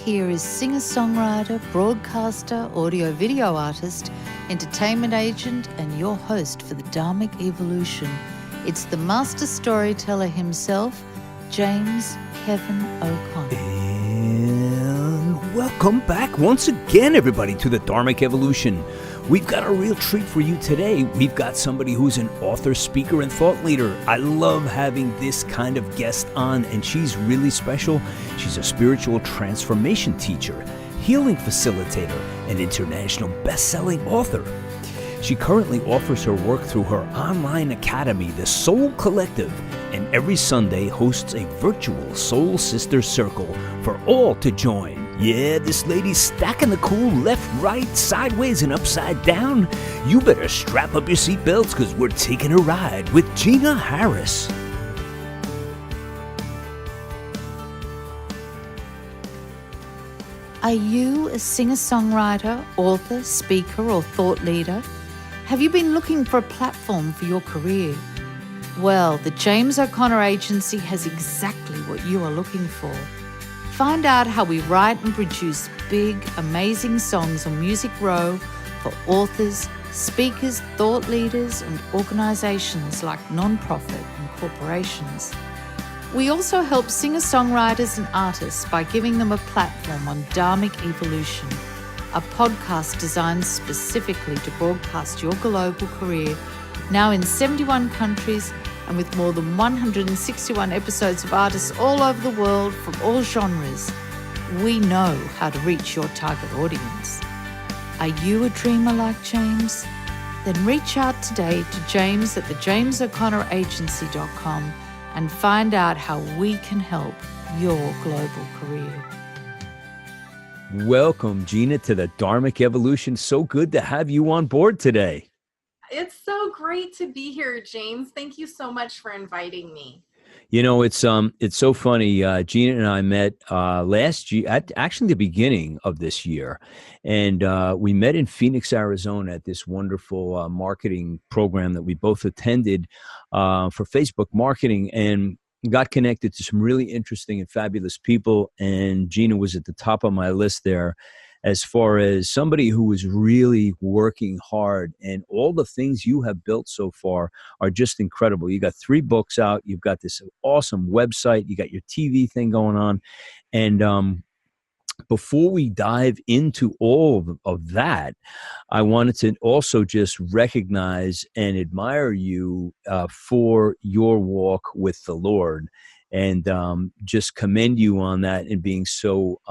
here is singer-songwriter, broadcaster, audio-video artist, entertainment agent, and your host for the Dharmic Evolution. It's the master storyteller himself, James Kevin O'Connor. And welcome back once again, everybody, to the Dharmic Evolution. We've got a real treat for you today. We've got somebody who's an author, speaker, and thought leader. I love having this kind of guest on, and she's really special. She's a spiritual transformation teacher, healing facilitator, and international best-selling author. She currently offers her work through her online academy, The Soul Collective, and every Sunday hosts a virtual Soul Sisters Circle for all to join. Yeah, this lady's stacking the cool left, right, sideways, and upside down. You better strap up your seatbelts because we're taking a ride with Jena Harris. Are you a singer-songwriter, author, speaker, or thought leader? Have you been looking for a platform for your career? Well, the James O'Connor Agency has exactly what you are looking for. Find out how we write and produce big, amazing songs on Music Row for authors, speakers, thought leaders, and organizations like nonprofit and corporations. We also help singer-songwriters and artists by giving them a platform on Dharmic Evolution, a podcast designed specifically to broadcast your global career, now in 71 countries and with more than 161 episodes of artists all over the world from all genres. We know how to reach your target audience. Are you a dreamer like James? Then reach out today to James at thejamesoconnораgency.com and find out how we can help your global career. Welcome, Jena, to the Dharmic Evolution. So good to have you on board today. It's so great to be here, James. Thank you so much for inviting me. You know, it's so funny. Jena and I met last year, at actually the beginning of this year, and we met in Phoenix, Arizona, at this wonderful marketing program that we both attended for Facebook marketing, and got connected to some really interesting and fabulous people. And Jena was at the top of my list there, as far as somebody who is really working hard, and all the things you have built so far are just incredible. You got 3 books out. You've got this awesome website. You got your TV thing going on. And before we dive into all of that, I wanted to also just recognize and admire you for your walk with the Lord, and just commend you on that, and being so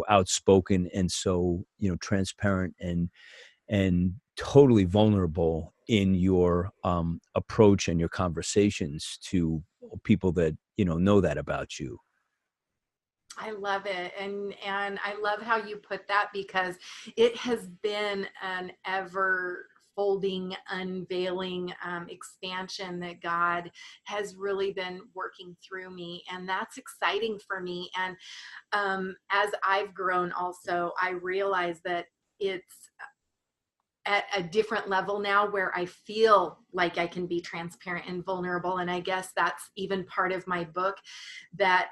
outspoken and so, transparent and totally vulnerable in your approach and your conversations to people that know that about you. I love it. And I love how you put that, because it has been an ever folding, unveiling expansion that God has really been working through me. And that's exciting for me. And as I've grown also, I realize that it's at a different level now where I feel like I can be transparent and vulnerable. And I guess that's even part of my book that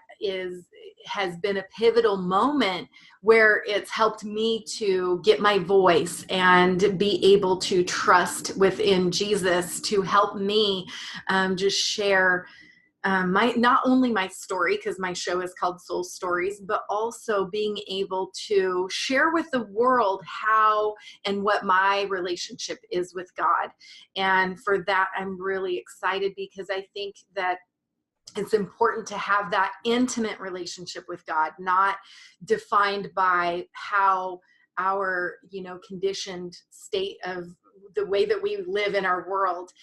has been a pivotal moment where it's helped me to get my voice and be able to trust within Jesus to help me just share not only my story, because my show is called Soul Stories, but also being able to share with the world how and what my relationship is with God. And for that, I'm really excited, because I think that it's important to have that intimate relationship with God, not defined by how our, conditioned state of the way that we live in our world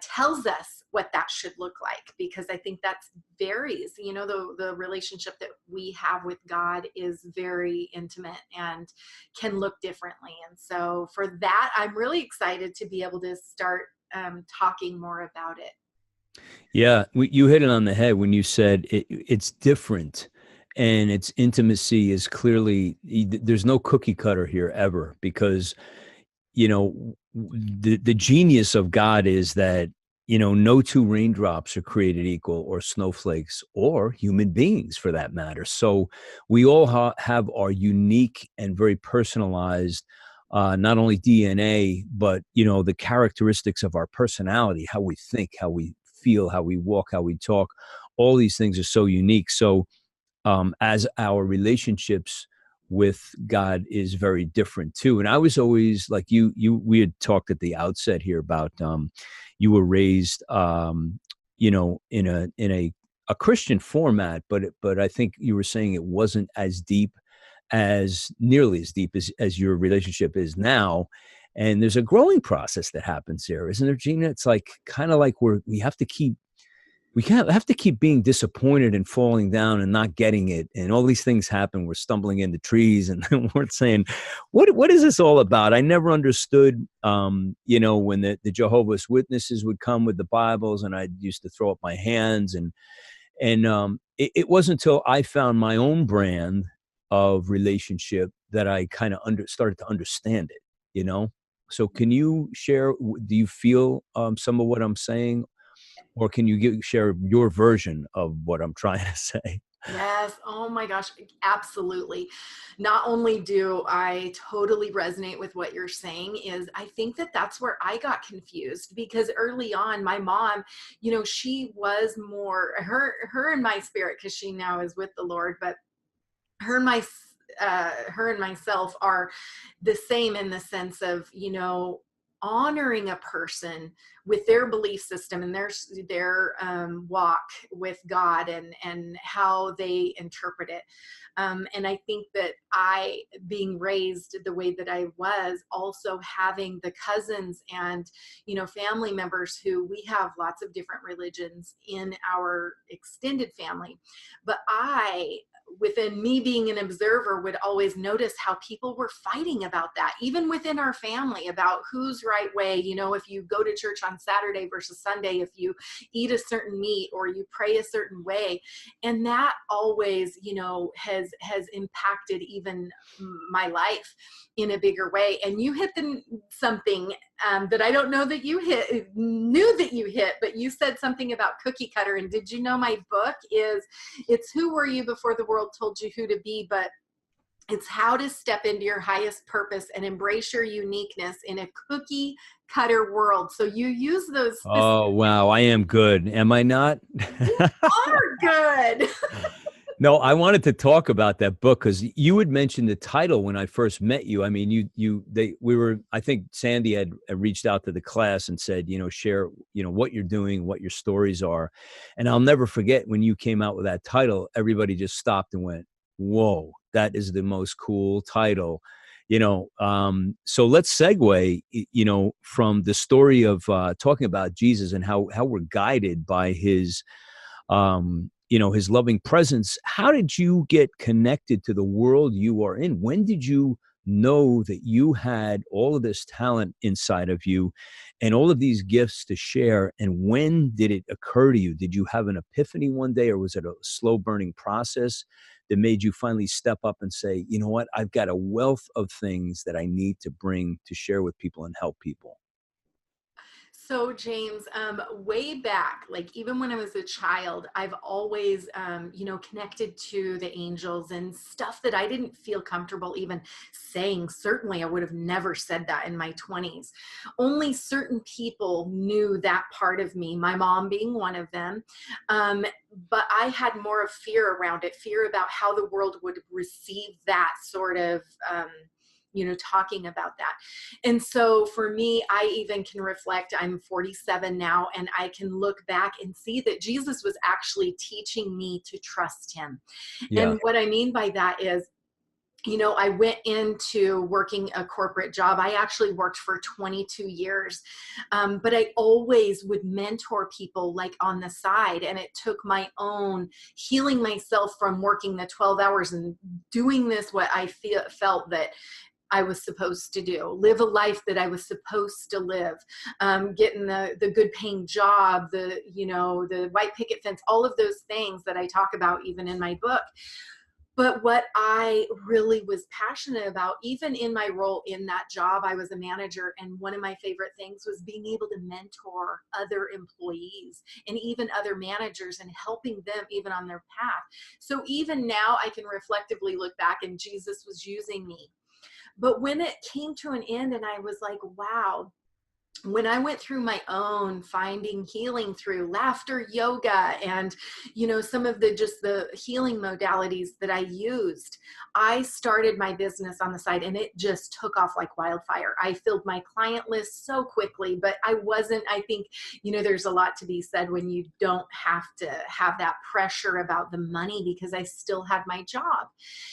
tells us what that should look like, because I think that varies. The relationship that we have with God is very intimate and can look differently. And so for that, I'm really excited to be able to start talking more about it. Yeah, you hit it on the head when you said it's different, and its intimacy is clearly, there's no cookie cutter here ever, because the genius of God is that no two raindrops are created equal, or snowflakes, or human beings for that matter. So we all have our unique and very personalized, not only DNA, but, the characteristics of our personality, how we think, how we feel, how we walk, how we talk. All these things are so unique. So as our relationships with God is very different too. And I was always like we had talked at the outset here about you were raised, in a Christian format, but I think you were saying it wasn't as deep, as nearly as deep as your relationship is now. And there's a growing process that happens there, isn't there, Gina? It's like kind of like we can't have to keep being disappointed and falling down and not getting it. And all these things happen. We're stumbling into trees, and we're saying, what is this all about? I never understood, when the Jehovah's Witnesses would come with the Bibles, and I used to throw up my hands. And it wasn't until I found my own brand of relationship that I kind of started to understand it. So can you share, do you feel some of what I'm saying? Or can you share your version of what I'm trying to say? Yes. Oh my gosh. Absolutely. Not only do I totally resonate with what you're saying, is I think that that's where I got confused, because early on, my mom, she was more her and my spirit, because she now is with the Lord, but her and my her and myself are the same in the sense of, honoring a person with their belief system and their walk with God, and how they interpret it. And I think that I, being raised the way that I was, also having the cousins and, family members who, we have lots of different religions in our extended family. But within me being an observer, would always notice how people were fighting about that, even within our family, about who's right way. If you go to church on Saturday versus Sunday, if you eat a certain meat or you pray a certain way. And that always, has impacted even my life in a bigger way. And you hit something that I don't know that knew that you hit, but you said something about cookie cutter. And did you know my book it's Who Were You Before the World Told You Who to Be, but it's how to step into your highest purpose and embrace your uniqueness in a cookie cutter world. So you use those specific. Oh, wow. I am good. Am I not? You are good. No, I wanted to talk about that book because you had mentioned the title when I first met you. I mean, I think Sandy had reached out to the class and said, share, what you're doing, what your stories are. And I'll never forget when you came out with that title, everybody just stopped and went, whoa, that is the most cool title. So let's segue, from the story of talking about Jesus and how we're guided by his his loving presence. How did you get connected to the world you are in? When did you know that you had all of this talent inside of you and all of these gifts to share? And when did it occur to you? Did you have an epiphany one day, or was it a slow burning process that made you finally step up and say, you know what, I've got a wealth of things that I need to bring to share with people and help people? So James, way back, like even when I was a child, I've always, connected to the angels and stuff that I didn't feel comfortable even saying. Certainly, I would have never said that in my 20s. Only certain people knew that part of me, my mom being one of them. But I had more of fear around it, fear about how the world would receive that sort of, talking about that. And so for me, I even can reflect, I'm 47 now, and I can look back and see that Jesus was actually teaching me to trust him. Yeah. And what I mean by that is, I went into working a corporate job. I actually worked for 22 years, but I always would mentor people like on the side. And it took my own healing myself from working the 12 hours and doing this, what I felt that I was supposed to do, live a life that I was supposed to live, getting the good paying job, the white picket fence, all of those things that I talk about even in my book. But what I really was passionate about, even in my role in that job, I was a manager. And one of my favorite things was being able to mentor other employees and even other managers and helping them even on their path. So even now I can reflectively look back and Jesus was using me. But when it came to an end and I was like, wow, when I went through my own finding healing through laughter yoga and, some of the healing modalities that I used, I started my business on the side and it just took off like wildfire. I filled my client list so quickly, but I think, there's a lot to be said when you don't have to have that pressure about the money because I still had my job.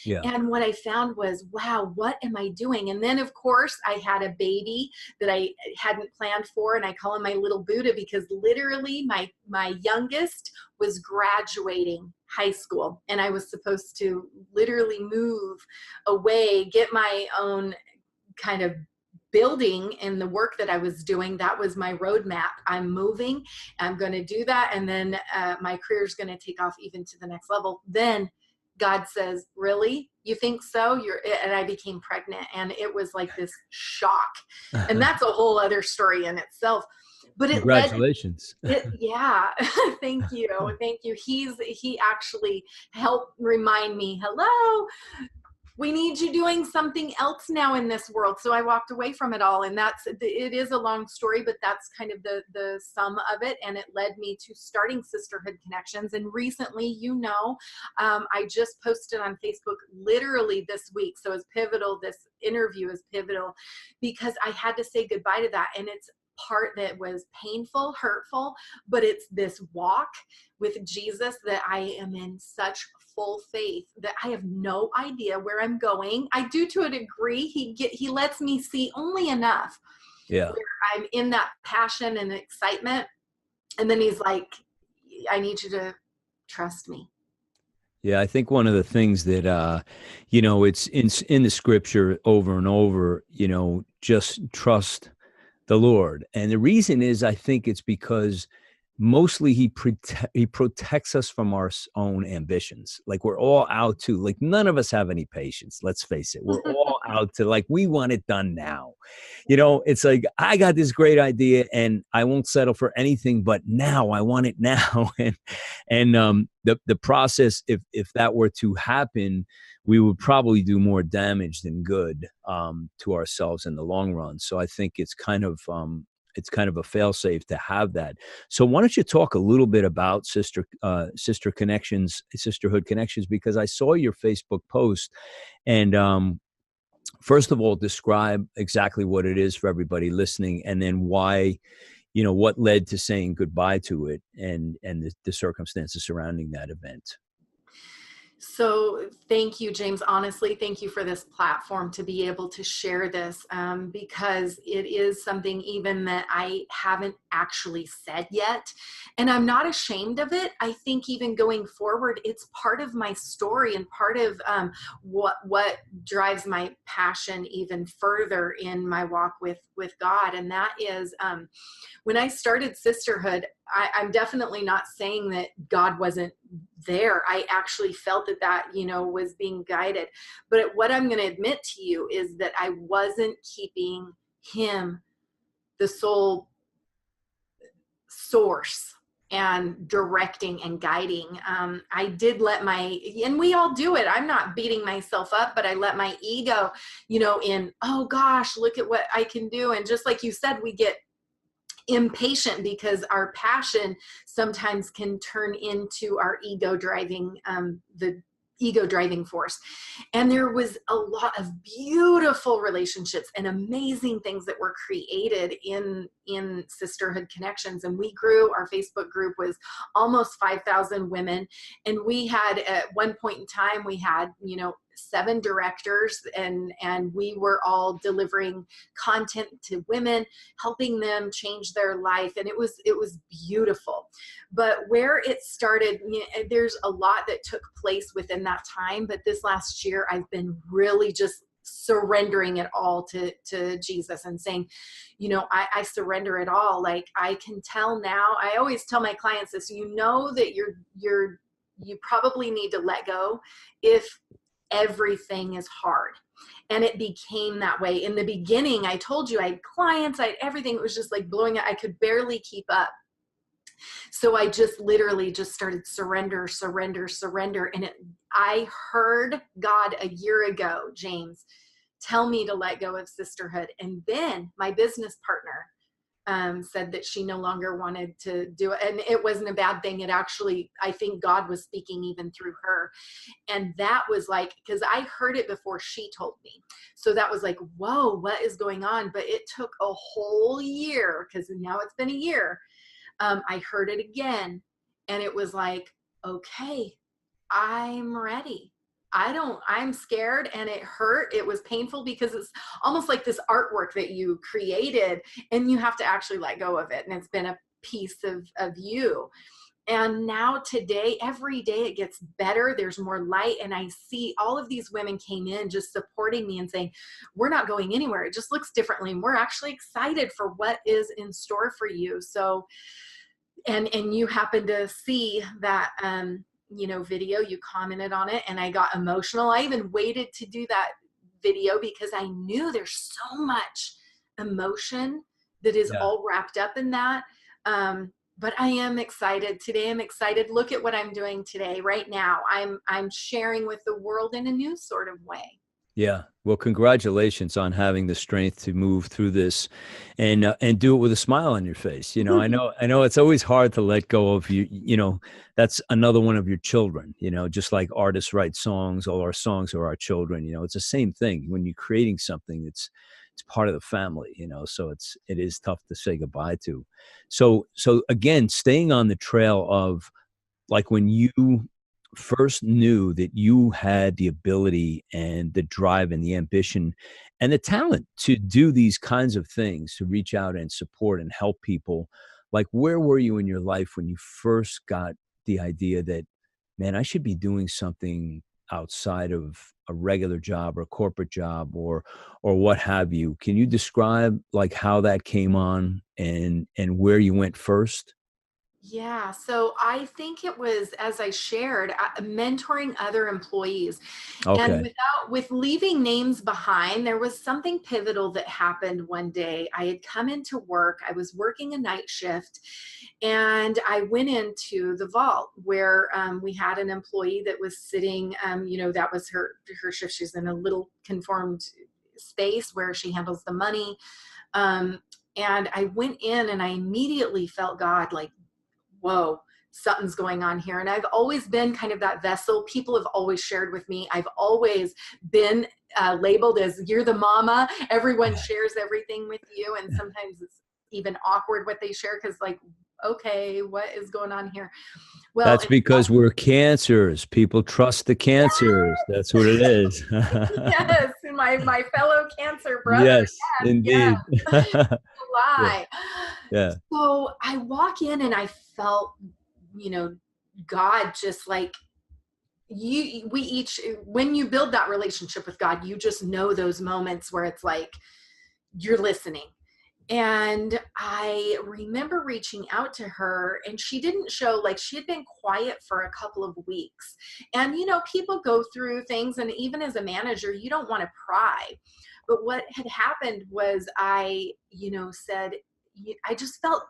Yeah. And what I found was, wow, what am I doing? And then of course I had a baby that I hadn't planned for. And I call him my little Buddha because literally my youngest was graduating high school and I was supposed to literally move away, get my own kind of building and the work that I was doing. That was my roadmap. I'm moving, I'm going to do that. And then my career is going to take off even to the next level. Then God says, really? You think so? And I became pregnant and it was like this shock. And that's a whole other story in itself. But it Congratulations. yeah, thank you. Thank you. He actually helped remind me, hello, we need you doing something else now in this world. So I walked away from it all. And it is a long story, but that's kind of the sum of it. And it led me to starting Sisterhood Connections. And recently, I just posted on Facebook literally this week. So it's pivotal. This interview is pivotal because I had to say goodbye to that. And it's part that was painful, hurtful, but it's this walk with Jesus that I am in such full faith that I have no idea where I'm going. I do to a degree. He lets me see only enough Yeah. where I'm in that passion and excitement. And then he's like, I need you to trust me. Yeah, I think one of the things that it's in the scripture over and over, just trust the Lord. And the reason is, I think it's because mostly he protects us from our own ambitions. Like we're all out to, like, none of us have any patience. Let's face it. We're all out to, like, we want it done now. It's like, I got this great idea and I won't settle for anything, but now I want it now. and the process, if that were to happen, we would probably do more damage than good to ourselves in the long run. So I think it's kind of a fail-safe to have that. So why don't you talk a little bit about Sisterhood Connections, because I saw your Facebook post, and first of all, describe exactly what it is for everybody listening, and then why, what led to saying goodbye to it, and the circumstances surrounding that event. So thank you, James. Honestly, thank you for this platform to be able to share this because it is something even that I haven't actually said yet. And I'm not ashamed of it. I think even going forward, it's part of my story and part of what drives my passion even further in my walk with God. And that is when I started Sisterhood, I'm definitely not saying that God wasn't there. I actually felt that was being guided. But what I'm going to admit to you is that I wasn't keeping him the sole source and directing and guiding. I did and we all do it. I'm not beating myself up, but I let my ego, oh gosh, look at what I can do. And just like you said, we get impatient because our passion sometimes can turn into our ego driving the ego driving force. And there was a lot of beautiful relationships and amazing things that were created in Sisterhood Connections. And we grew, our Facebook group was almost 5,000 women. And we had, at one point in time, we had, 7 directors, and we were all delivering content to women, helping them change their life. And it was beautiful. But where it started, there's a lot that took place within that time. But this last year, I've been really just surrendering it all to Jesus and saying, I surrender it all. Like, I can tell now, I always tell my clients this, that you're you probably need to let go if everything is hard. And it became that way. In the beginning, I told you I had clients, I had everything. It was just like blowing up. I could barely keep up. So I just literally just started surrender, surrender, surrender. And I heard God a year ago, James, tell me to let go of sisterhood. And then my business partner said that she no longer wanted to do it. And it wasn't a bad thing. It actually, I think God was speaking even through her. And that was like, because I heard it before she told me. So that was like, whoa, what is going on? But it took a whole year, because now it's been a year. I heard it again, and it was like, okay, I'm ready. I'm scared, and it hurt. It was painful because it's almost like this artwork that you created and you have to actually let go of it. And it's been a piece of you. And now today, every day it gets better. There's more light. And I see all of these women came in just supporting me and saying, we're not going anywhere. It just looks differently. And we're actually excited for what is in store for you. So, and you happen to see that, video, you commented on it, and I got emotional. I even waited to do that video because I knew there's so much emotion that is all wrapped up in that. But I am excited today. I'm excited. Look at what I'm doing today, right now. I'm sharing with the world in a new sort of way. Yeah. Well, congratulations on having the strength to move through this and do it with a smile on your face. I know it's always hard to let go of you. That's another one of your children, just like artists write songs, all our songs are our children. It's the same thing. When you're creating something, it's part of the family, so it is tough to say goodbye to. So again, staying on the trail of like when you first knew that you had the ability and the drive and the ambition and the talent to do these kinds of things, to reach out and support and help people, like where were you in your life when you first got the idea that, man, I should be doing something outside of a regular job or a corporate job or what have you? Can you describe like how that came on and where you went first? Yeah, so I think it was, as I shared, mentoring other employees. And Okay. with leaving names behind, there was something pivotal that happened one day. I had come into work, I was working a night shift, and I went into the vault where we had an employee that was sitting, that was her shift. She's in a little conformed space where she handles the money. And I went in and I immediately felt God like, whoa, something's going on here. And I've always been kind of that vessel. People have always shared with me. I've always been labeled as you're the mama. Everyone shares everything with you. And sometimes it's even awkward what they share because like, okay, what is going on here? Well, That's because we're cancers. People trust the cancers. That's what it is. yes, my fellow cancer brother. Yes, Yes, indeed. yes. Yeah. Lie. Yeah. So I walk in and I felt, God just like we each, when you build that relationship with God, you just know those moments where it's like you're listening. And I remember reaching out to her and she didn't show, like she had been quiet for a couple of weeks. And, people go through things. And even as a manager, you don't want to pry. But what had happened was I, said, I just felt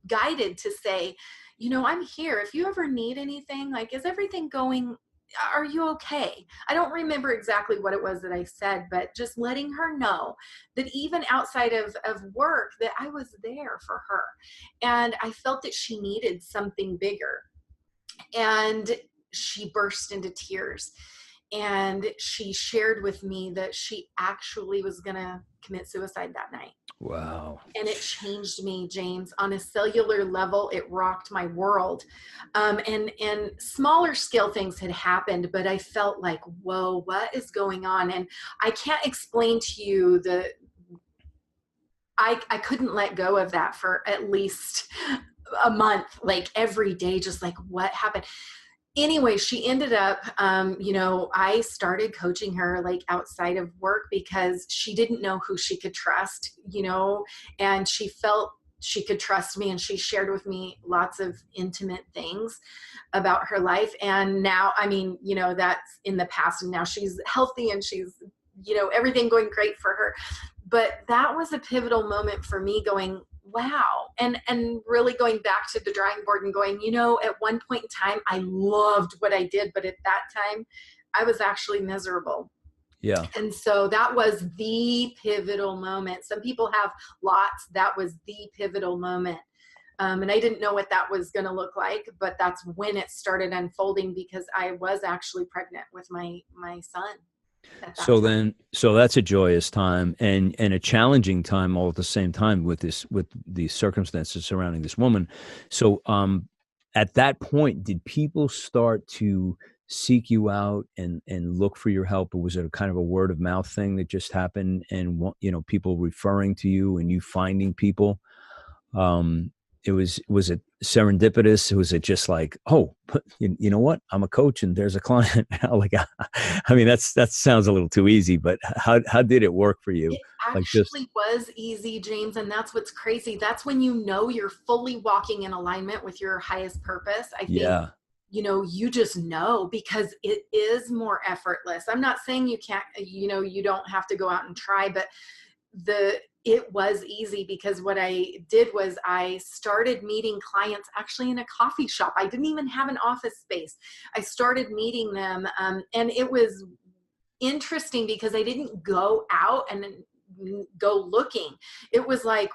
guided to say, I'm here. If you ever need anything, like, is everything going? Are you okay? I don't remember exactly what it was that I said, but just letting her know that even outside of work, that I was there for her. And I felt that she needed something bigger. And she burst into tears. And she shared with me that she actually was going to commit suicide that night. Wow. And it changed me, James, on a cellular level. It rocked my world. And smaller scale things had happened, but I felt like, whoa, what is going on? And I can't explain to you I couldn't let go of that for at least a month, like every day, just like what happened. Anyway, she ended up, I started coaching her like outside of work because she didn't know who she could trust, and she felt she could trust me, and she shared with me lots of intimate things about her life. And now, I mean, you know, that's in the past, and now she's healthy and she's, you know, everything going great for her. But that was a pivotal moment for me, going, wow. And really going back to the drawing board and going, you know, at one point in time, I loved what I did, but at that time I was actually miserable. Yeah. And so that was the pivotal moment. Some people have lots. That was the pivotal moment. And I didn't know what that was going to look like, but that's when it started unfolding, because I was actually pregnant with my son at that time. So that's a joyous time and a challenging time all at the same time with the circumstances surrounding this woman. So at that point, did people start to seek you out and look for your help, or was it a kind of a word of mouth thing that just happened, and you know, people referring to you and you finding people? Um, was it serendipitous? Was it just like, oh, you know what? I'm a coach and there's a client. Like, I mean, that sounds a little too easy, but how did it work for you? It Like just, actually was easy, James. And that's what's crazy. That's when you know you're fully walking in alignment with your highest purpose. I think, yeah, you know, you just know, because it is more effortless. I'm not saying you can't, you know, you don't have to go out and try, but it was easy, because what I did was I started meeting clients actually in a coffee shop. I didn't even have an office space. I started meeting them. And it was interesting because I didn't go out and go looking. It was like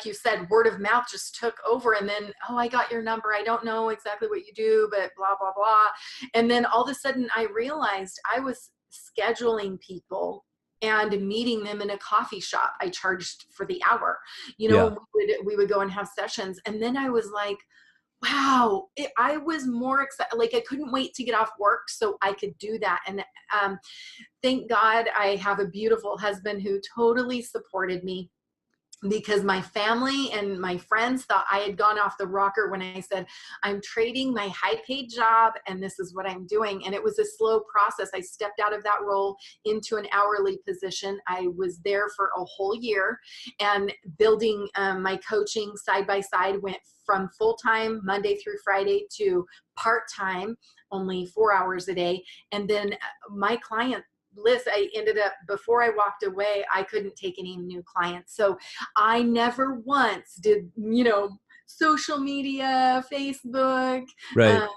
you said, word of mouth just took over. And then, oh, I got your number. I don't know exactly what you do, but blah, blah, blah. And then all of a sudden I realized I was scheduling people and meeting them in a coffee shop. I charged for the hour, you know, yeah, and we would go and have sessions. And then I was like, wow, I was more excited. Like, I couldn't wait to get off work so I could do that. And thank God I have a beautiful husband who totally supported me, because my family and my friends thought I had gone off the rocker when I said, I'm trading my high paid job and this is what I'm doing. And it was a slow process. I stepped out of that role into an hourly position. I was there for a whole year, and building my coaching side by side went from full-time Monday through Friday to part-time, only 4 hours a day. And then my client list, I ended up, before I walked away, I couldn't take any new clients. So I never once did, you know, social media, Facebook. right. Um,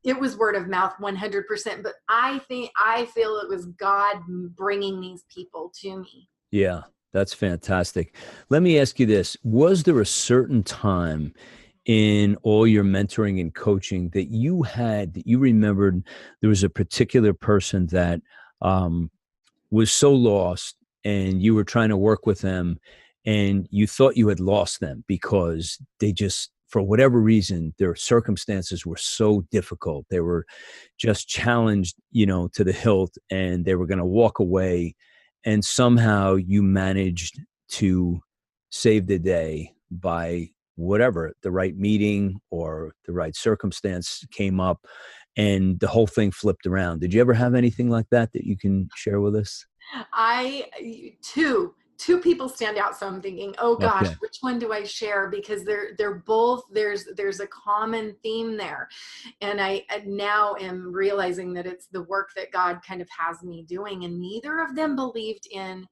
it was word of mouth 100%. But I feel it was God bringing these people to me. Yeah, that's fantastic. Let me ask you this. Was there a certain time in all your mentoring and coaching that you remembered there was a particular person that was so lost and you were trying to work with them and you thought you had lost them because they just, for whatever reason, their circumstances were so difficult. They were just challenged, you know, to the hilt, and they were going to walk away. And somehow you managed to save the day by whatever, the right meeting or the right circumstance came up and the whole thing flipped around. Did you ever have anything like that you can share with us? I two people stand out, so I'm thinking, oh gosh, Okay. which one do I share? Because they're both, there's a common theme there. And I now am realizing that it's the work that God kind of has me doing, and neither of them believed in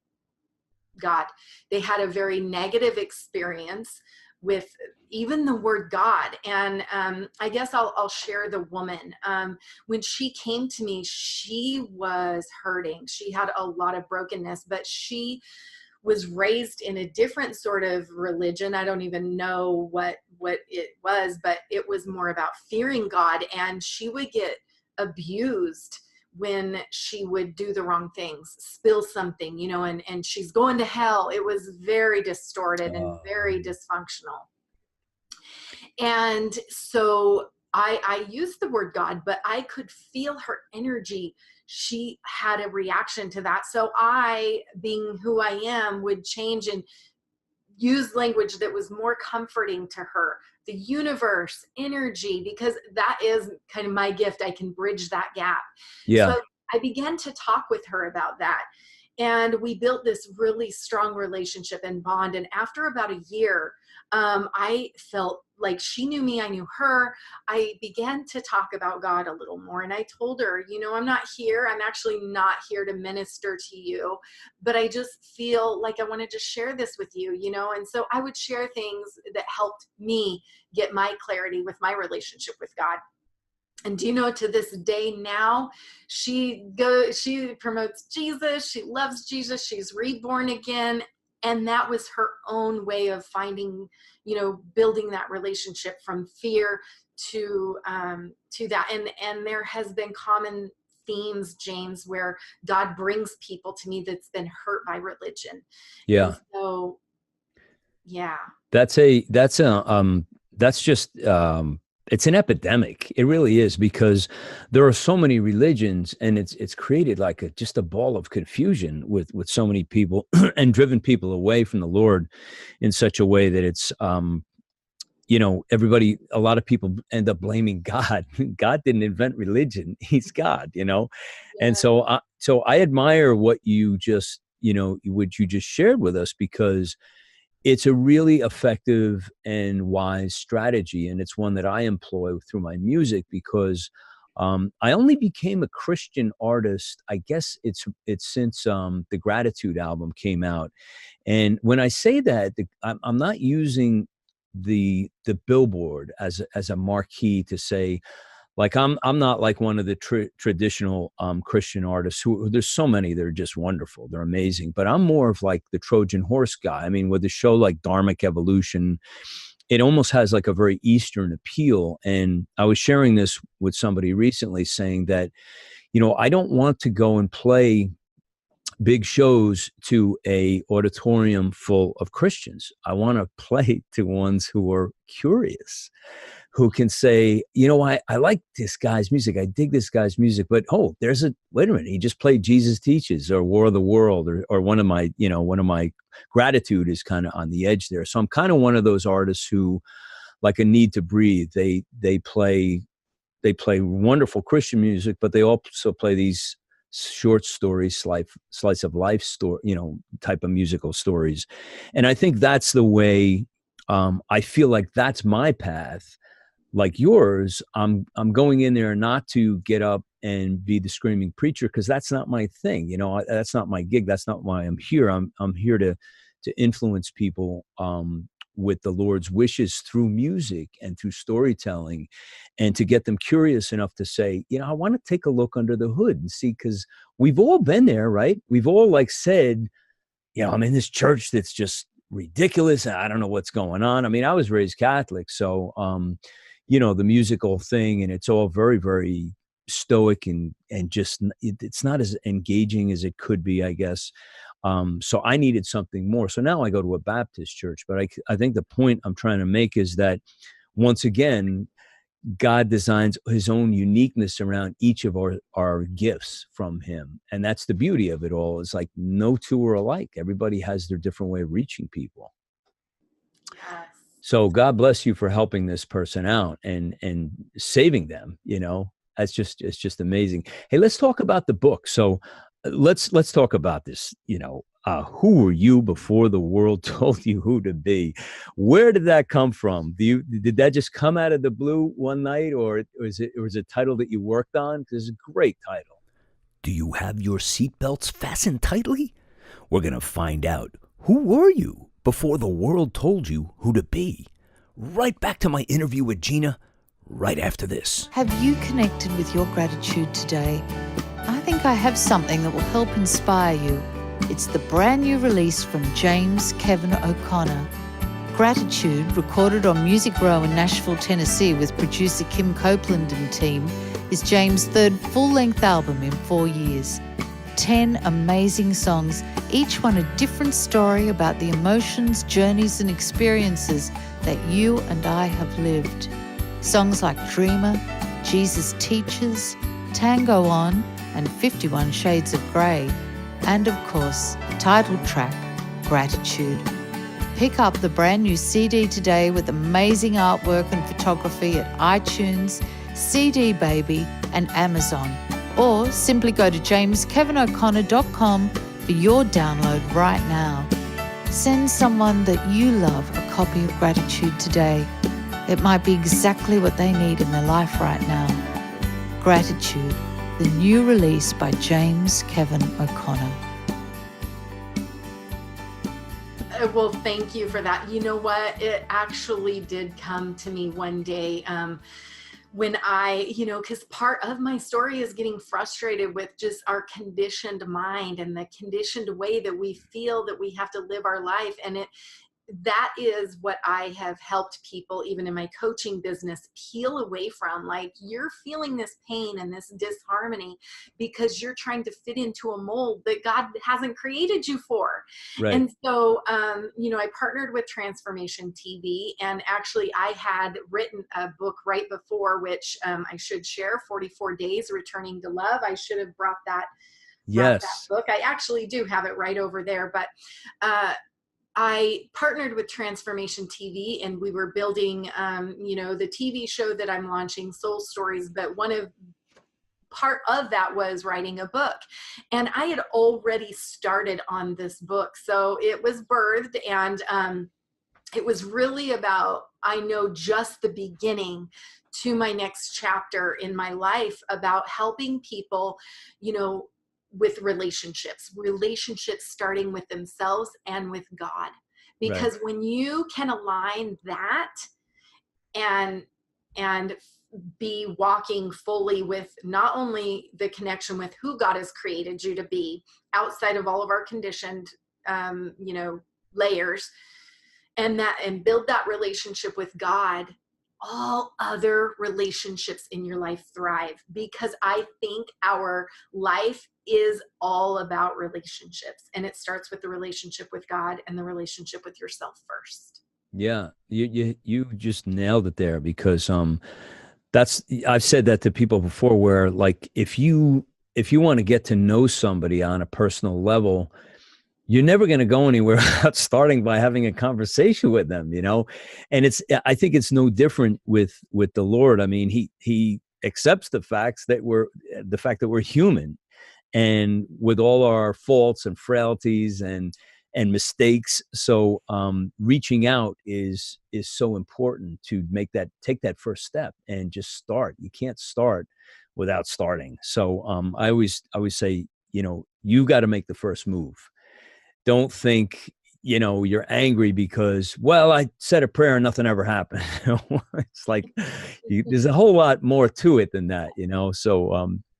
God. They had a very negative experience with even the word God. And I guess I'll share the woman. When she came to me, she was hurting. She had a lot of brokenness, but she was raised in a different sort of religion. I don't even know what it was, but it was more about fearing God. And she would get abused when she would do the wrong things, spill something, you know, and she's going to hell. It was very distorted and very dysfunctional. And so I used the word God, but I could feel her energy. She had a reaction to that. So I, being who I am, would change and use language that was more comforting to her. The universe, energy, because that is kind of my gift. I can bridge that gap. So Yeah. I began to talk with her about that. And we built this really strong relationship and bond. And after about a year, I felt like she knew me, I knew her. I began to talk about God a little more. And I told her, I'm actually not here to minister to you, but I just feel like I wanted to share this with you, And so I would share things that helped me get my clarity with my relationship with God. And to this day now, she promotes Jesus. She loves Jesus. She's reborn again. And that was her own way of finding, building that relationship from fear to that. And there has been common themes, James, where God brings people to me that's been hurt by religion. Yeah. And so, yeah. That's just, it's an epidemic. It really is, because there are so many religions, and it's created like just a ball of confusion with so many people and driven people away from the Lord in such a way that it's, a lot of people end up blaming God. God didn't invent religion. He's God, Yeah. And so I admire what you just shared with us, because it's a really effective and wise strategy. And it's one that I employ through my music, because I only became a Christian artist, I guess it's since the Gratitude album came out. And when I say that, I'm not using the billboard as a marquee to say, like, I'm not like one of the traditional Christian artists who there's so many that are just wonderful. They're amazing. But I'm more of like the Trojan horse guy. I mean, with a show like Dharmic Evolution, it almost has like a very Eastern appeal. And I was sharing this with somebody recently, saying that, I don't want to go and play big shows to a auditorium full of Christians. I want to play to ones who are curious, who can say, I like this guy's music. I dig this guy's music, but wait a minute. He just played Jesus Teaches or War of the World, or one of my Gratitude is kind of on the edge there. So I'm kind of one of those artists who, like a Need to Breathe, they play wonderful Christian music, but they also play these short stories, slice of life story, type of musical stories. And I think that's the way, I feel like that's my path. Like yours, I'm going in there not to get up and be the screaming preacher, because that's not my thing. That's not my gig. That's not why I'm here. I'm here to influence people with the Lord's wishes through music and through storytelling, and to get them curious enough to say, I want to take a look under the hood and see, because we've all been there, right? We've all said, I'm in this church that's just ridiculous, and I don't know what's going on. I mean, I was raised Catholic, so the musical thing, and it's all very, very stoic and just, it's not as engaging as it could be, I guess. So I needed something more. So now I go to a Baptist church, but I think the point I'm trying to make is that, once again, God designs his own uniqueness around each of our gifts from him. And that's the beauty of it all, is like no two are alike. Everybody has their different way of reaching people. Yes. So God bless you for helping this person out and saving them, it's just amazing. Hey, let's talk about the book. So let's talk about this. Who were you before the world told you who to be? Where did that come from? Did that just come out of the blue one night, or was it a title that you worked on? Because it's a great title. Do you have your seatbelts fastened tightly? We're going to find out. Who were you before the world told you who to be? Right back to my interview with Jena, right after this. Have you connected with your gratitude today? I think I have something that will help inspire you. It's the brand new release from James Kevin O'Connor. Gratitude, recorded on Music Row in Nashville, Tennessee with producer Kim Copeland and team, is James' third full-length album in 4 years. 10 amazing songs, each one a different story about the emotions, journeys and experiences that you and I have lived. Songs like Dreamer, Jesus Teaches, Tango On, and 51 Shades of Grey. And of course, the title track, Gratitude. Pick up the brand new CD today with amazing artwork and photography at iTunes, CD Baby, and Amazon. Or simply go to jameskevino'connor.com for your download right now. Send someone that you love a copy of Gratitude today. It might be exactly what they need in their life right now. Gratitude, the new release by James Kevin O'Connor. Well, thank you for that. You know what? It actually did come to me one day when I, because part of my story is getting frustrated with just our conditioned mind and the conditioned way that we feel that we have to live our life. And that is what I have helped people, even in my coaching business, peel away from. Like, you're feeling this pain and this disharmony because you're trying to fit into a mold that God hasn't created you for. Right. And so, I partnered with Transformation TV, and actually I had written a book right before, which I should share, 44 Days Returning to Love. I should have brought that Yes. book. I actually do have it right over there, but I partnered with Transformation TV, and we were building, the TV show that I'm launching, Soul Stories. But part of that was writing a book, and I had already started on this book. So it was birthed, and it was really about, I know, just the beginning to my next chapter in my life, about helping people, with relationships starting with themselves and with God. Because when you can align that and be walking fully with not only the connection with who God has created you to be outside of all of our conditioned, layers, and build that relationship with God, all other relationships in your life thrive, because I think our life is all about relationships, and it starts with the relationship with God and the relationship with yourself first. Yeah, you just nailed it there, because I've said that to people before, where like if you want to get to know somebody on a personal level, you're never going to go anywhere without starting by having a conversation with them, and I think it's no different with the Lord. I mean, he accepts the fact that we're human, and with all our faults and frailties and mistakes. So reaching out is so important to take that first step and just start. You can't start without starting. So I always say, you got to make the first move. Don't think, you're angry because, well, I said a prayer and nothing ever happened. It's like, there's a whole lot more to it than that,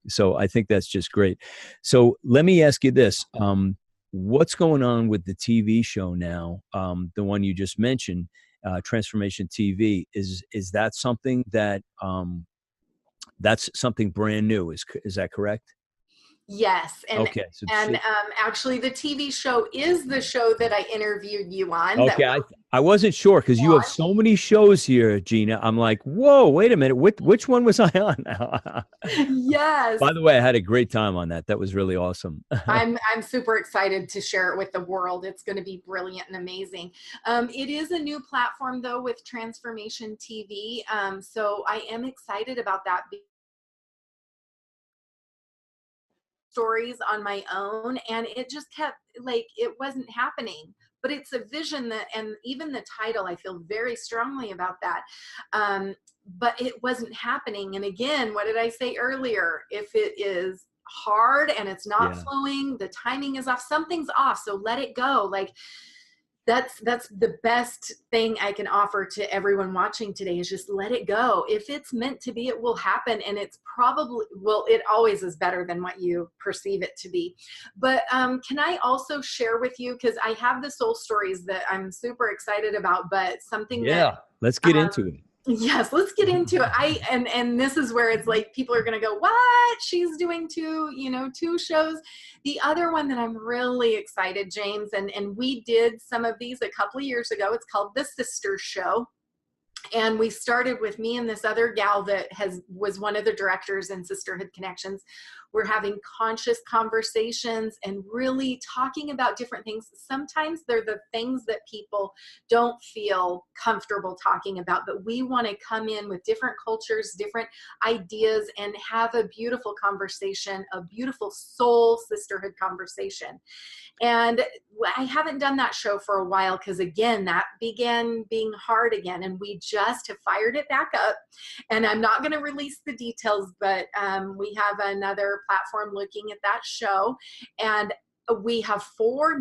So I think that's just great. So let me ask you this. What's going on with the TV show now? The one you just mentioned, Transformation TV, is that something that, that's something brand new? Is that correct? Yes. Okay. Actually, the TV show is the show that I interviewed you on. Okay. I wasn't sure, because you have so many shows here, Jena. I'm like, whoa, wait a minute. Which one was I on now? Yes. By the way, I had a great time on that. That was really awesome. I'm super excited to share it with the world. It's going to be brilliant and amazing. It is a new platform, though, with Transformation TV. So I am excited about that. Stories on my own, and it just kept, like, it wasn't happening, but it's a vision that, and even the title, I feel very strongly about that, but it wasn't happening. And again, what did I say earlier? If it is hard and it's not flowing, the timing is off, something's off, so let it go. Like, that's the best thing I can offer to everyone watching today, is just let it go. If it's meant to be, it will happen. And it's probably, well, it always is better than what you perceive it to be. But can I also share with you, because I have the soul stories that I'm super excited about, but something let's get into it. Yes, let's get into it. And this is where it's like, people are going to go, what? She's doing two shows. The other one that I'm really excited, James, and we did some of these a couple of years ago. It's called The Sisters Show. And we started with me and this other gal that was one of the directors in Sisterhood Connections. We're having conscious conversations and really talking about different things. Sometimes they're the things that people don't feel comfortable talking about, but we want to come in with different cultures, different ideas, and have a beautiful conversation, a beautiful soul sisterhood conversation. And I haven't done that show for a while because, again, that began being hard again. And we just have fired it back up. And I'm not going to release the details, but we have another platform looking at that show. And we have four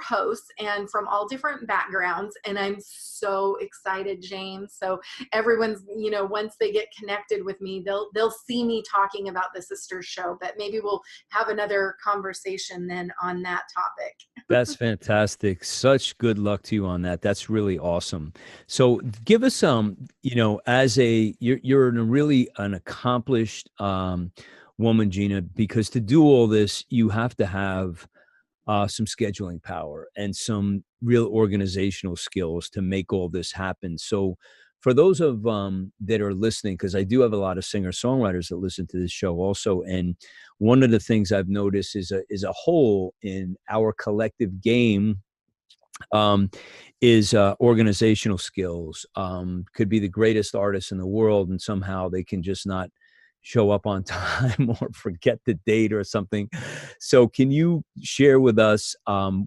hosts, and from all different backgrounds. And I'm so excited, James. So everyone's, once they get connected with me, they'll see me talking about the Sisters Show, but maybe we'll have another conversation then on that topic. That's fantastic. Such good luck to you on that. That's really awesome. So give us you're really an accomplished woman, Jena, because to do all this, you have to have some scheduling power and some real organizational skills to make all this happen. So for those of that are listening, because I do have a lot of singer-songwriters that listen to this show also, and one of the things I've noticed is a hole in our collective game is organizational skills. Could be the greatest artists in the world, and somehow they can just not show up on time or forget the date or something. So can you share with us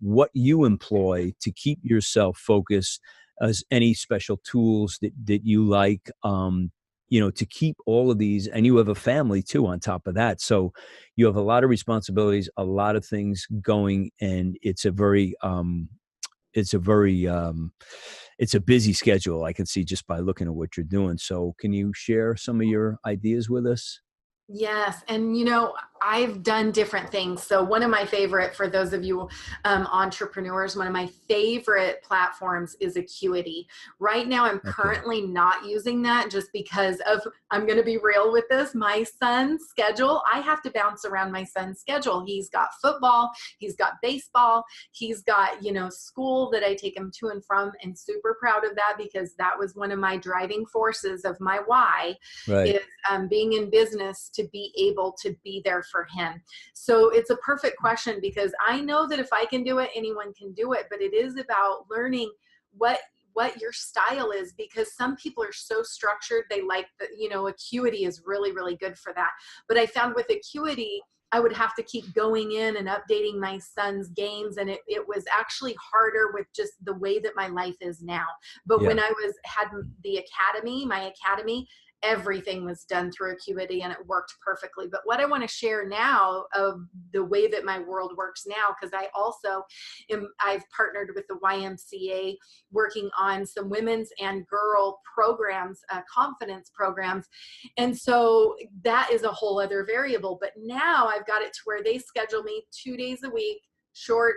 what you employ to keep yourself focused, as any special tools that you like, to keep all of these? And you have a family too on top of that. So you have a lot of responsibilities, a lot of things going, and it's a busy schedule. I can see just by looking at what you're doing. So can you share some of your ideas with us? Yes. And, I've done different things. So one of my favorite, for those of you entrepreneurs, one of my favorite platforms is Acuity. Right now, I'm currently not using that just because I'm going to be real with this, my son's schedule. I have to bounce around my son's schedule. He's got football, he's got baseball, he's got, school that I take him to and from, and super proud of that, because that was one of my driving forces of my why, right, is being in business to be able to be there for him. So it's a perfect question, because I know that if I can do it, anyone can do it, but it is about learning what your style is, because some people are so structured. They like Acuity is really, really good for that. But I found with Acuity, I would have to keep going in and updating my son's games. And it was actually harder with just the way that my life is now. But when I had my academy, everything was done through Acuity, and it worked perfectly. But what I want to share now of the way that my world works now, because I've partnered with the YMCA working on some women's and girl programs, confidence programs. And so that is a whole other variable. But now I've got it to where they schedule me 2 days a week, short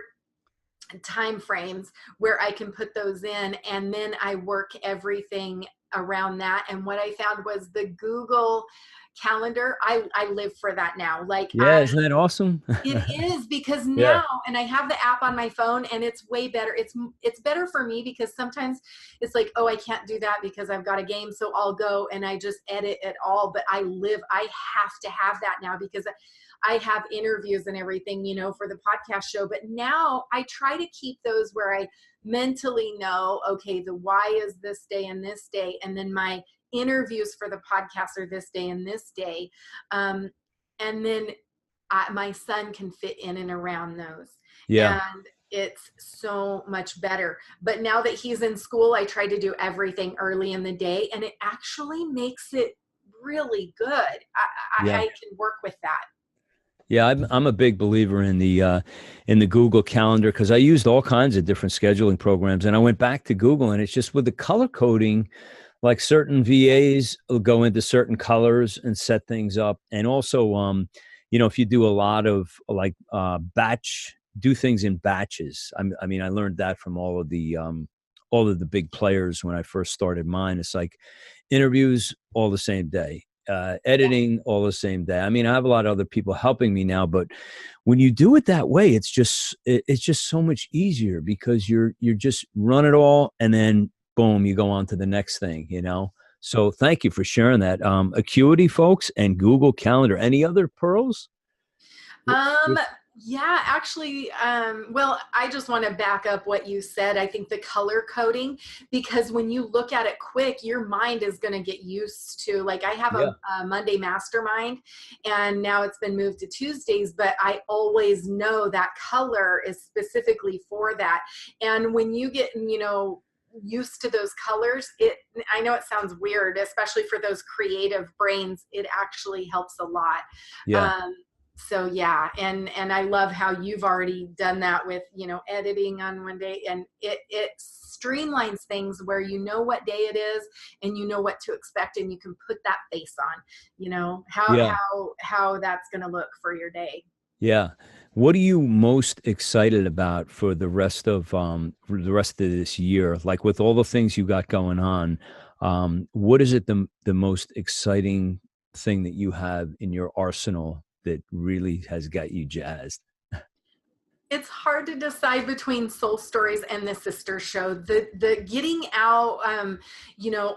time frames, where I can put those in, and then I work everything around that. And what I found was the Google Calendar, I live for that now. Isn't that awesome? It is, because now, and I have the app on my phone, and it's way better. It's better for me, because sometimes it's like, oh, I can't do that because I've got a game, so I'll go and I just edit it all. But I have to have that now, because I have interviews and everything, for the podcast show. But now I try to keep those where I mentally know, okay, the why is this day and this day, and then my interviews for the podcast are this day and this day. And then my son can fit in and around those. Yeah. And it's so much better. But now that he's in school, I try to do everything early in the day, and it actually makes it really good. I can work with that. Yeah, I'm a big believer in the Google Calendar, because I used all kinds of different scheduling programs, and I went back to Google, and it's just with the color coding, like certain VAs will go into certain colors and set things up, and also if you do a lot of do things in batches. I mean, I learned that from all of the big players when I first started mine. It's like interviews all the same day. Editing all the same day. I mean, I have a lot of other people helping me now, but when you do it that way, it's just so much easier, because you're just run it all, and then boom, you go on to the next thing, So thank you for sharing that. Acuity, folks, and Google Calendar. Any other pearls? Um, yeah, actually, well, I just want to back up what you said. I think the color coding, because when you look at it quick, your mind is going to get used to, like, I have Yeah. a Monday mastermind and now it's been moved to Tuesdays, but I always know that color is specifically for that. And when you get, used to those colors, I know it sounds weird, especially for those creative brains, it actually helps a lot. Yeah. Um, so yeah, and I love how you've already done that with, editing on one day, and it streamlines things where you know what day it is and you know what to expect, and you can put that face on, Yeah. how that's going to look for your day. Yeah. What are you most excited about for the rest of this year? Like with all the things you got going on, what is it the most exciting thing that you have in your arsenal that really has got you jazzed? It's hard to decide between Soul Stories and the sister show. The getting out,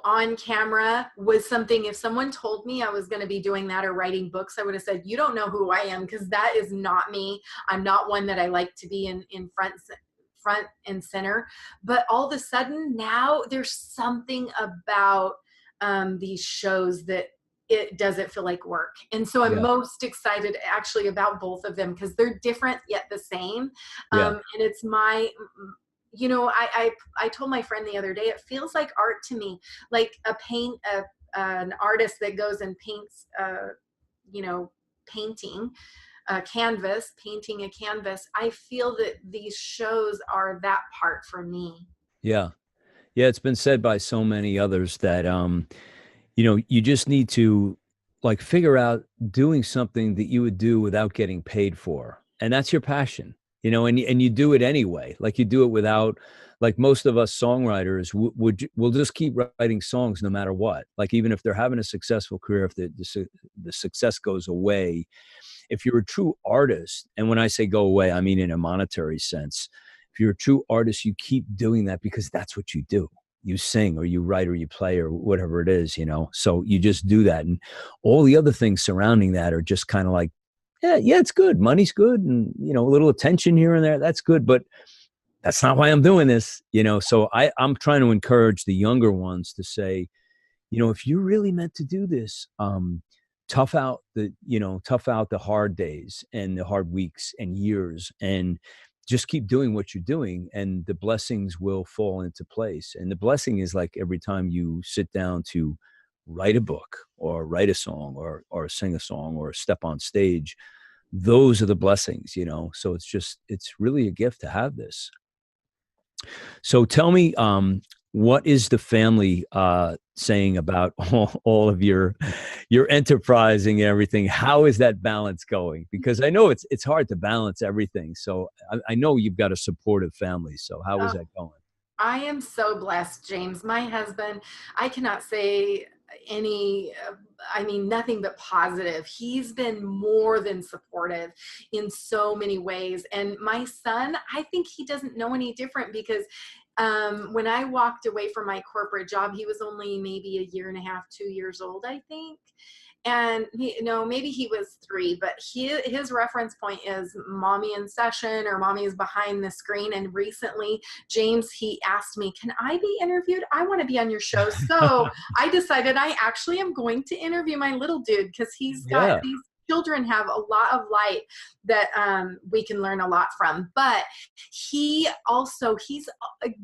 on camera was something. If someone told me I was going to be doing that or writing books, I would have said, "You don't know who I am," because that is not me. I'm not one that I like to be in front and center. But all of a sudden now there's something about these shows that it doesn't feel like work. And so I'm Yeah. most excited actually about both of them because they're different yet the same. Yeah. And it's my, I told my friend the other day, it feels like art to me, like an artist that goes and paints, you know, painting painting a canvas. I feel that these shows are that part for me. Yeah. Yeah. It's been said by so many others that, you just need to like figure out doing something that you would do without getting paid for. And that's your passion, and you do it anyway. Like you do it without, like most of us songwriters will just keep writing songs no matter what. Like even if they're having a successful career, if the success goes away, if you're a true artist, and when I say go away, I mean in a monetary sense, if you're a true artist, you keep doing that because that's what you do. You sing or you write or you play or whatever it is. So you just do that. And all the other things surrounding that are just kind of like, yeah, it's good. Money's good. And, a little attention here and there. That's good. But that's not why I'm doing this. So I'm trying to encourage the younger ones to say, if you're really meant to do this, tough out the hard days and the hard weeks and years, and just keep doing what you're doing, and the blessings will fall into place. And the blessing is like every time you sit down to write a book or write a song or sing a song or step on stage, those are the blessings. So it's really a gift to have this. So tell me, what is the family saying about all of your enterprising and everything? How is that balance going? Because I know it's hard to balance everything. So I know you've got a supportive family. So how is that going? I am so blessed, James. My husband, I cannot say nothing but positive. He's been more than supportive in so many ways. And my son, I think he doesn't know any different because when I walked away from my corporate job, he was only maybe a year and a half, 2 years old, I think. And maybe he was 3, but his reference point is mommy in session or mommy is behind the screen. And recently, James, he asked me, can I be interviewed? I want to be on your show. So I decided I actually am going to interview my little dude because he's got Yeah. these children have a lot of light that we can learn a lot from. But he's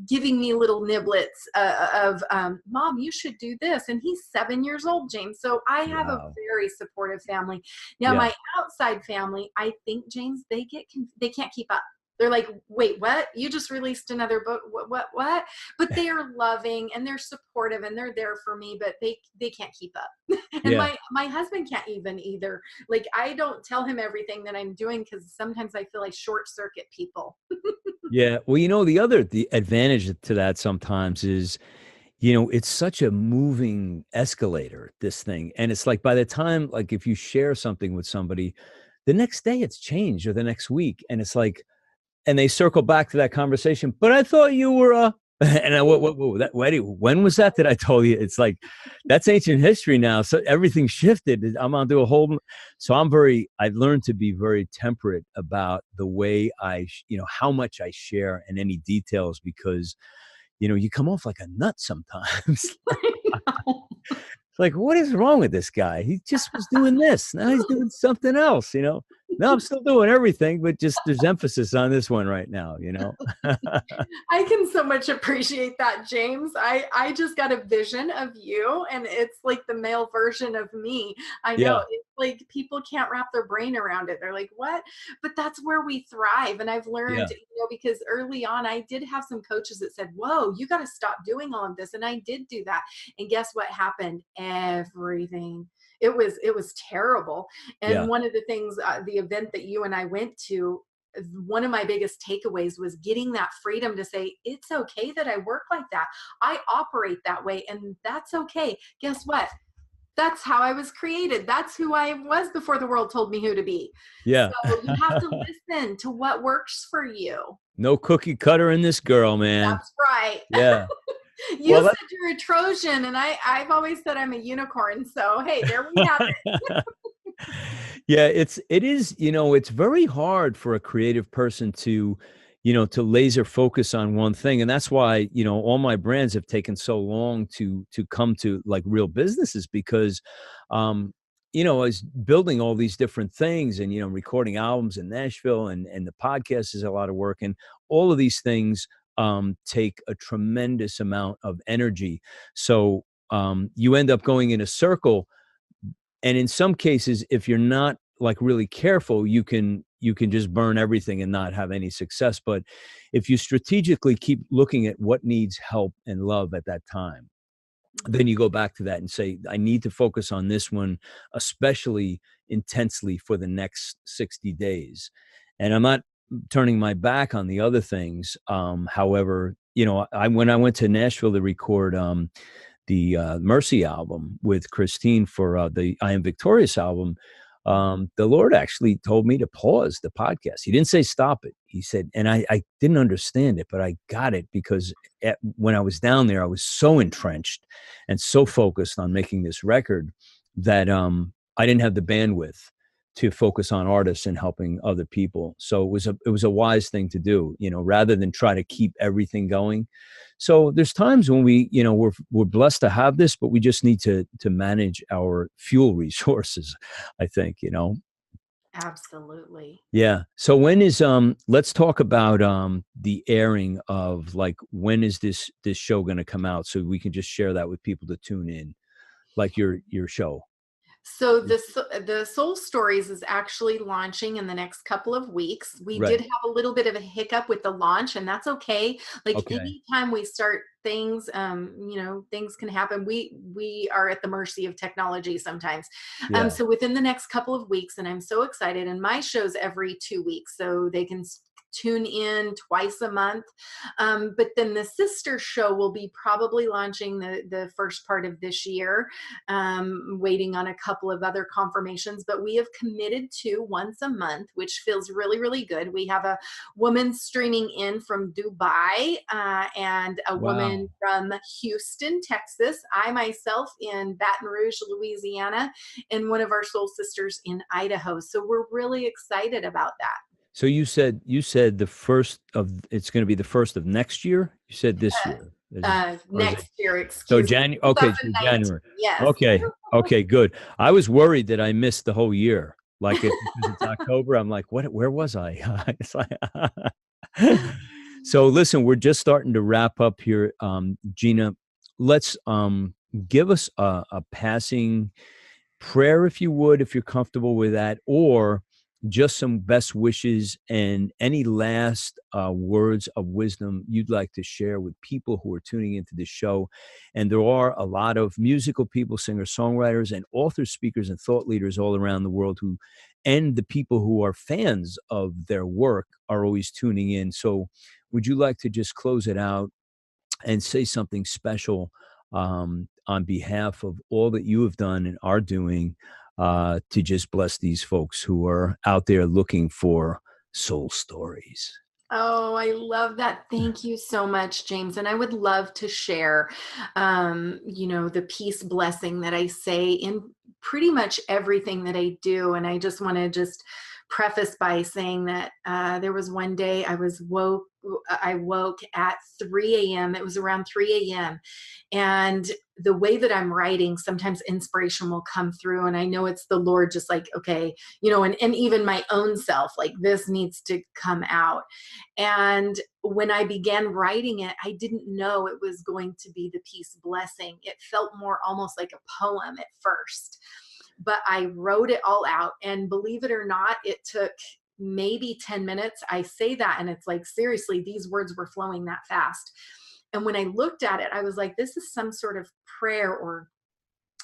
giving me little niblets of mom, you should do this. And he's 7 years old, James. So I have a Wow. very supportive family. Now, Yeah. my outside family, I think, James, they can't keep up. They're like, wait, what? You just released another book? What? But they are loving and they're supportive and they're there for me, but they can't keep up. And Yeah. my husband can't even either. Like, I don't tell him everything that I'm doing because sometimes I feel like short circuit people. Yeah. Well, the advantage to that sometimes is, it's such a moving escalator, this thing. And it's like by the time, like if you share something with somebody, the next day it's changed or the next week. And it's like, and they circle back to that conversation. But I thought you were And when was that I told you? It's like, that's ancient history now. So everything shifted. I'm on to a whole, so I've learned to be very temperate about the way how much I share and any details, because, you come off like a nut sometimes. It's like, what is wrong with this guy? He just was doing this. Now he's doing something else, No, I'm still doing everything, but just there's emphasis on this one right now, I can so much appreciate that, James. I just got a vision of you, and it's like the male version of me. I know Yeah. it's like people can't wrap their brain around it. They're like, what? But that's where we thrive. And I've learned, Yeah. because early on I did have some coaches that said, whoa, you got to stop doing all of this. And I did do that. And guess what happened? Everything. It was terrible. Yeah. And one of the things, the event that you and I went to, one of my biggest takeaways was getting that freedom to say, it's okay that I work like that. I operate that way, and that's okay. Guess what? That's how I was created. That's who I was before the world told me who to be. Yeah. So you have to listen to what works for you. No cookie cutter in this girl, man. That's right. Yeah. You said you're a Trojan, and I've always said I'm a unicorn. So, hey, there we have it. Yeah, it is, it's very hard for a creative person to, to laser focus on one thing. And that's why, all my brands have taken so long to come to like real businesses, because, I was building all these different things and, recording albums in Nashville, and the podcast is a lot of work. And all of these things take a tremendous amount of energy. So you end up going in a circle. And in some cases, if you're not like really careful, you can just burn everything and not have any success. But if you strategically keep looking at what needs help and love at that time, then you go back to that and say, I need to focus on this one, especially intensely for the next 60 days. And I'm not turning my back on the other things. However, when I went to Nashville to record the Mercy album with Christine for the I Am Victorious album, the Lord actually told me to pause the podcast. He didn't say stop it. He said, and I didn't understand it, but I got it, because when I was down there, I was so entrenched and so focused on making this record that I didn't have the bandwidth to focus on artists and helping other people. So it was a wise thing to do, rather than try to keep everything going. So there's times when we're blessed to have this, but we just need to manage our fuel resources, I think, Absolutely. Yeah. So when is let's talk about the airing of, like, when is this show going to come out, so we can just share that with people to tune in, like your show. So the Soul Stories is actually launching in the next couple of weeks. We Right. did have a little bit of a hiccup with the launch, and that's okay. Like Okay. anytime we start things, things can happen. We are at the mercy of technology sometimes. Yeah. So within the next couple of weeks, and I'm so excited. And my show's every 2 weeks, so they can tune in twice a month. But then the sister show will be probably launching the first part of this year, waiting on a couple of other confirmations. But we have committed to once a month, which feels really, really good. We have a woman streaming in from Dubai, and a woman from Houston, Texas, I myself in Baton Rouge, Louisiana, and one of our soul sisters in Idaho. So we're really excited about that. So you said it's going to be the first of next year. You said this year. Next year, excuse So me. January. Okay, so 2019. January. Yes. Okay, good. I was worried that I missed the whole year. Like, because it's October, I'm like, what? Where was I? It's like, so listen, we're just starting to wrap up here, Jena. Let's give us a passing prayer, if you would, if you're comfortable with that, or just some best wishes and any last words of wisdom you'd like to share with people who are tuning into this show. And there are a lot of musical people, singers, songwriters, and authors, speakers, and thought leaders all around the world and the people who are fans of their work are always tuning in. So would you like to just close it out and say something special on behalf of all that you have done and are doing to just bless these folks who are out there looking for soul stories? Oh, I love that. Thank you so much, James. And I would love to share, the peace blessing that I say in pretty much everything that I do. And I just want to just preface by saying that there was one day I woke at 3 a.m. It was around 3 a.m. And the way that I'm writing, sometimes inspiration will come through. And I know it's the Lord just like, okay, and even my own self, like this needs to come out. And when I began writing it, I didn't know it was going to be the peace blessing. It felt more almost like a poem at first, but I wrote it all out. And believe it or not, it took maybe 10 minutes. I say that, and it's like, seriously, these words were flowing that fast. And when I looked at it, I was like, this is some sort of prayer or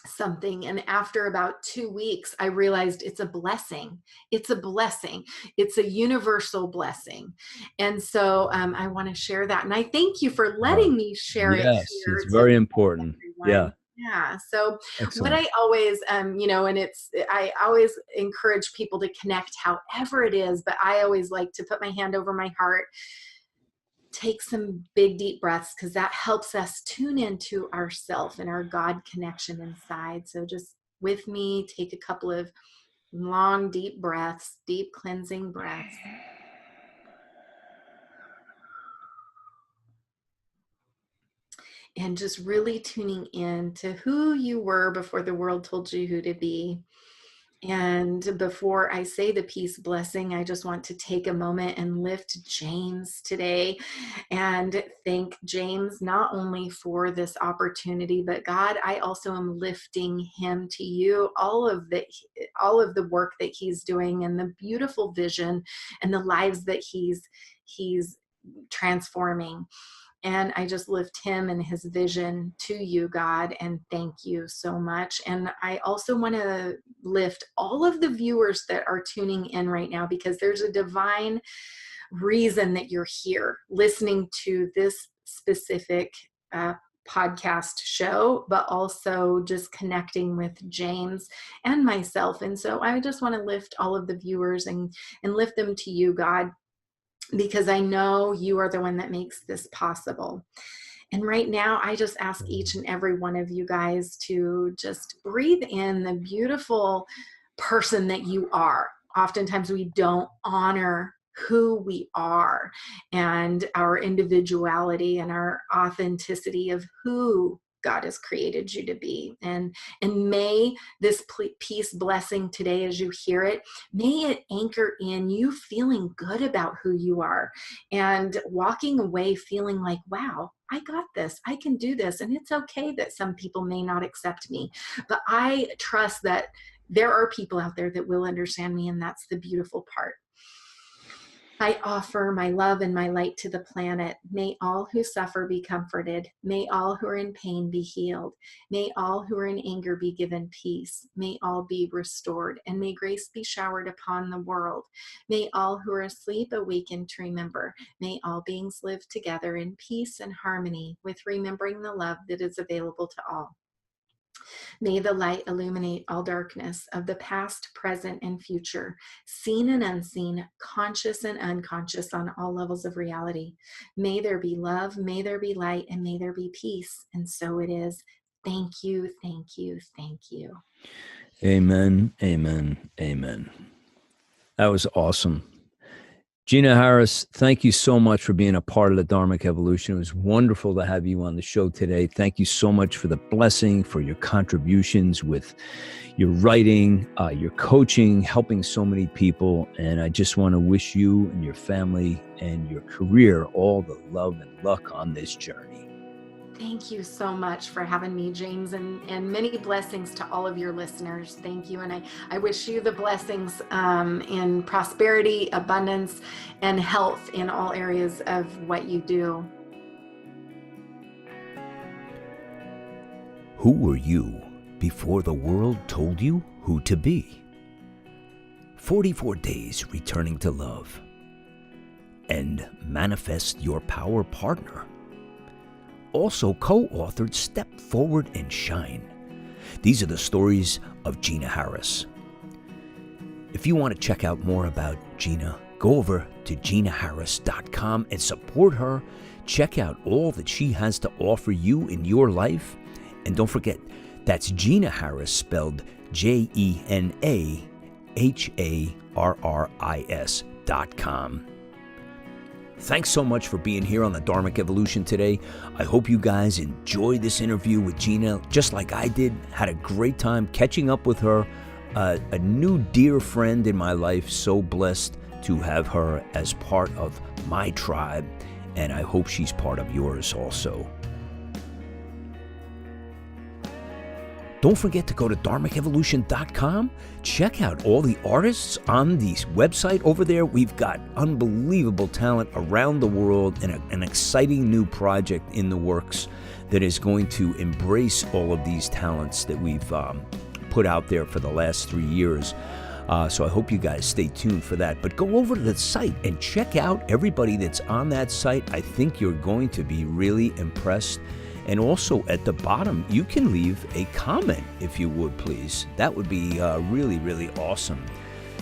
something. And after about 2 weeks, I realized it's a blessing. It's a blessing. It's a universal blessing. And so I want to share that. And I thank you for letting me share it Yes, here. it's very important. Everyone. Yeah. Yeah. So Excellent. what I always, I always encourage people to connect however it is, but I always like to put my hand over my heart, take some big deep breaths, because that helps us tune into ourself and our God connection inside. So just with me, take a couple of long deep breaths, deep cleansing breaths. And just really tuning in to who you were before the world told you who to be. And before I say the peace blessing, I just want to take a moment and lift James today and thank James not only for this opportunity, but God, I also am lifting him to you, all of the work that he's doing and the beautiful vision and the lives that he's transforming. And I just lift him and his vision to you, God, and thank you so much. And I also want to lift all of the viewers that are tuning in right now, because there's a divine reason that you're here listening to this specific podcast show, but also just connecting with James and myself. And so I just want to lift all of the viewers and lift them to you, God, because I know you are the one that makes this possible. And right now, I just ask each and every one of you guys to just breathe in the beautiful person that you are. Oftentimes, we don't honor who we are and our individuality and our authenticity of who God has created you to be. And may this peace blessing today, as you hear it, may it anchor in you feeling good about who you are and walking away feeling like, wow, I got this. I can do this. And it's okay that some people may not accept me, but I trust that there are people out there that will understand me. And that's the beautiful part. I offer my love and my light to the planet. May all who suffer be comforted. May all who are in pain be healed. May all who are in anger be given peace. May all be restored. And may grace be showered upon the world. May all who are asleep awaken to remember. May all beings live together in peace and harmony, with remembering the love that is available to all. May the light illuminate all darkness of the past, present, and future, seen and unseen, conscious and unconscious on all levels of reality. May there be love, may there be light, and may there be peace. And so it is. Thank you, thank you, thank you. Amen, amen, amen. That was awesome. Jena Harris, thank you so much for being a part of the Dharmic Evolution. It was wonderful to have you on the show today. Thank you so much for the blessing, for your contributions with your writing, your coaching, helping so many people. And I just want to wish you and your family and your career all the love and luck on this journey. Thank you so much for having me, James, and many blessings to all of your listeners. Thank you. And I wish you the blessings in prosperity, abundance, and health in all areas of what you do. Who were you before the world told you who to be? 44 days returning to love. And manifest your power partner. Also co-authored Step Forward and Shine. These are the stories of Jena Harris. If you want to check out more about Jena, go over to JenaHarris.com and support her. Check out all that she has to offer you in your life. And don't forget, that's Jena Harris, spelled JenaHarris.com. Thanks so much for being here on the Dharmic Evolution today. I hope you guys enjoyed this interview with Jena, just like I did. Had a great time catching up with her. A new dear friend in my life. So blessed to have her as part of my tribe, and I hope she's part of yours also. Don't forget to go to dharmicevolution.com. Check out all the artists on the website over there. We've got unbelievable talent around the world and an exciting new project in the works that is going to embrace all of these talents that we've put out there for the last 3 years. So I hope you guys stay tuned for that. But go over to the site and check out everybody that's on that site. I think you're going to be really impressed. And also at the bottom, you can leave a comment if you would, please. That would be really, really awesome.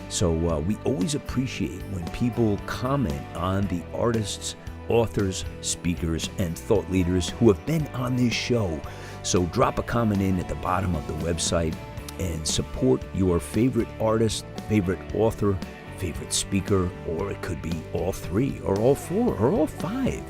So we always appreciate when people comment on the artists, authors, speakers, and thought leaders who have been on this show. So drop a comment in at the bottom of the website and support your favorite artist, favorite author, favorite speaker, or it could be all three, or all four, or all five.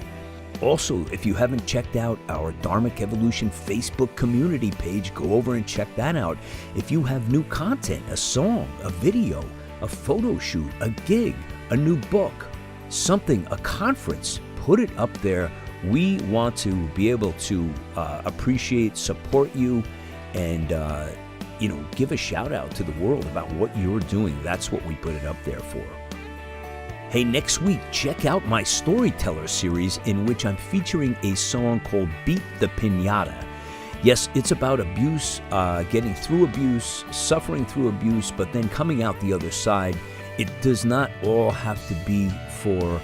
Also, if you haven't checked out our Dharmic Evolution Facebook community page, go over and check that out. If you have new content, a song, a video, a photo shoot, a gig, a new book, something, a conference, put it up there. We want to be able to appreciate, support you, and give a shout out to the world about what you're doing. That's what we put it up there for. Hey, next week, check out my Storyteller series in which I'm featuring a song called Beat the Pinata. Yes, it's about abuse, getting through abuse, suffering through abuse, but then coming out the other side. It does not all have to be for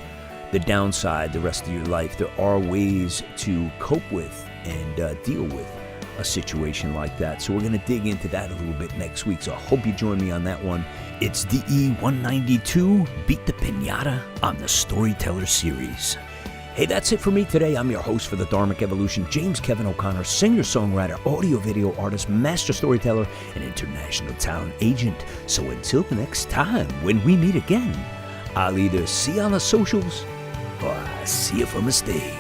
the downside the rest of your life. There are ways to cope with and deal with a situation like that. So we're going to dig into that a little bit next week. So I hope you join me on that one. It's DE 192, Beat the Pinata, on the Storyteller series. Hey, that's it for me today. I'm your host for the Dharmic Evolution, James Kevin O'Connor, singer-songwriter, audio-video artist, master storyteller, and international talent agent. So until the next time, when we meet again, I'll either see you on the socials or I'll see you from a stage.